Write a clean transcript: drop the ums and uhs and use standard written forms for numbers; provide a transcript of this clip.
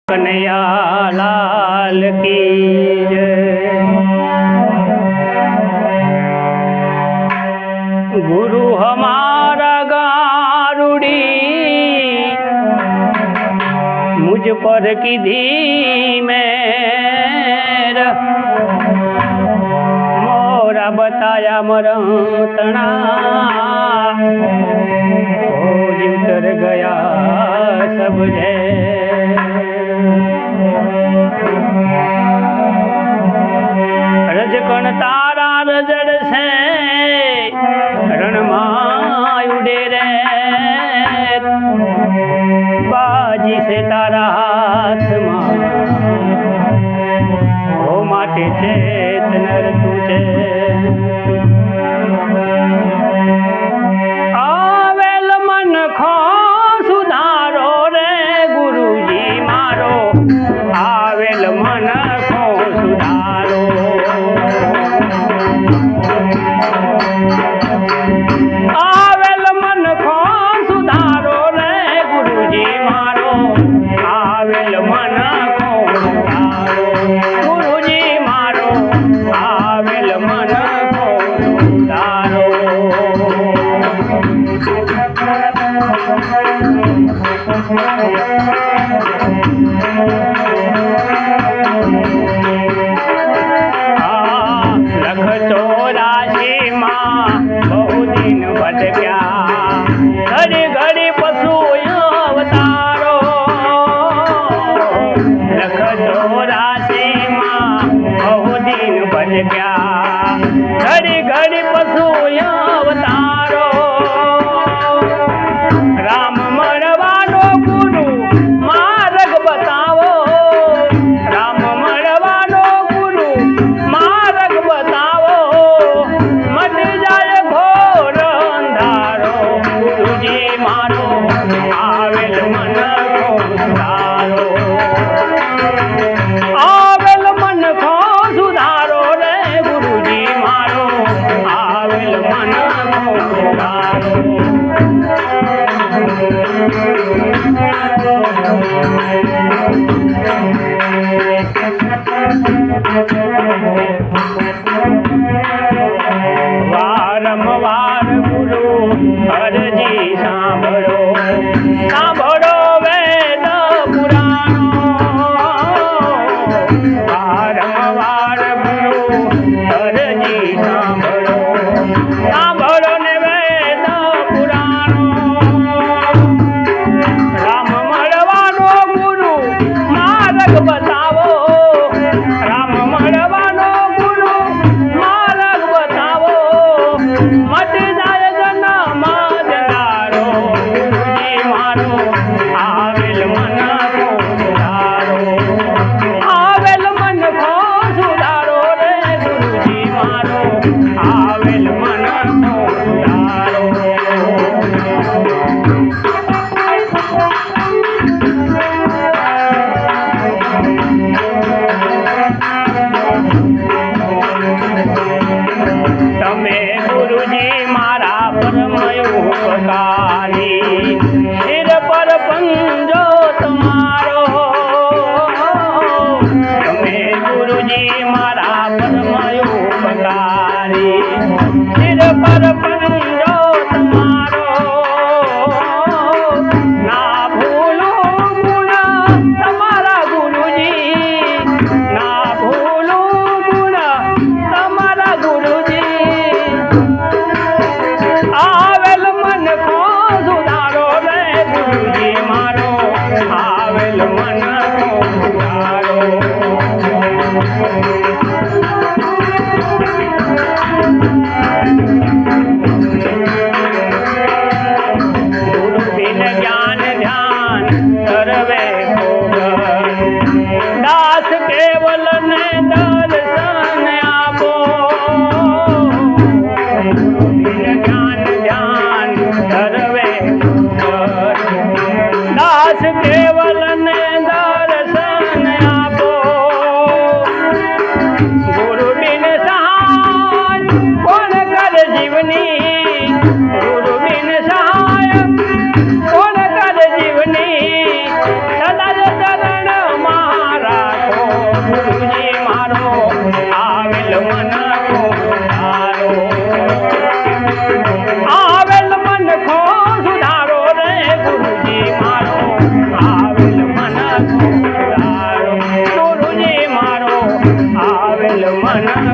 कन्हैया लाल की जय। गुरु हमारा गारुड़ी मुझ पर की मेर, मोरा बताया मरम तना उतर गया सब जय। रजकण तारा रजड़ से रणमाय उड़े रे, बाजी से तारा हाथ में हो माटे चेत नर तुझे। आवेल मन खो सुधारो रे गुरुजी मारो, आवेल मन खो सुधारो। आवेल मन खो सुधारो रे गुरुजी मारो, आवेल मन खो सुधारो। गुरुजी मारो, आवेल मन खो सुधारो। लख 84 माँ बहु दिन भटक्या, घड़ी घड़ी पशु अवतारो। लख 84 माँ बहु दिन भटक्या, घड़ी घड़ी पशु अवतारो। राम मरवानो गुरु मार्ग बतावो, राम मरवानो गुरु मार्ग बतावो। मट जाए घोर अंधारो, गुरुजी मारो, आवेल मन को सुधारो। आवेल मन को सुधारो रे गुरुजी मारो, आवेल मन को सुधारो। वारंवार गुरु अर्जी सांभळो, सांभळो वेद पुराणो। वारंवार गुरु अर्जी सांभळो, सांभळो ने वेद पुराणो। राम मळवानो गुरु मार्ग बतावो, राम मळवानो गुरु मार्ग बतावो। मट जाए जन्म जंगारो, गुरुजी मारो, आवेल मन को सुधारो। आवेल मन को सुधारो रे गुरुजी मारो, आवेल मन को सुधारो। तमे गुरुजी मारा परम उपकारी, सिर पर पंजो तुम्हारो। तमे गुरुजी मारा परम उपकारी, सिर पर पंजो तुम्हारो। ना भूलो गुण तुम्हारा गुरुजी, ना भूलो गुण तुम्हारा गुरुजी। आवेल मन को सुधारो रे गुरुजी मारो, आवेल मन को सुधारो। गुरु बिन ज्ञान ध्यान सर्वे भोग, दास केवल ने दर्शन आपो। गुरु बिन ज्ञान ध्यान सर्वे भोग, दास केवल ने दर्शन आपो। गुरु बिन सहाय कौन कर जीवनी, गुरु बिन सहाय कौन कर जीवनी। सदा चरण આવેલ મન સુધારો ગુરુજી મારો આવેલ મન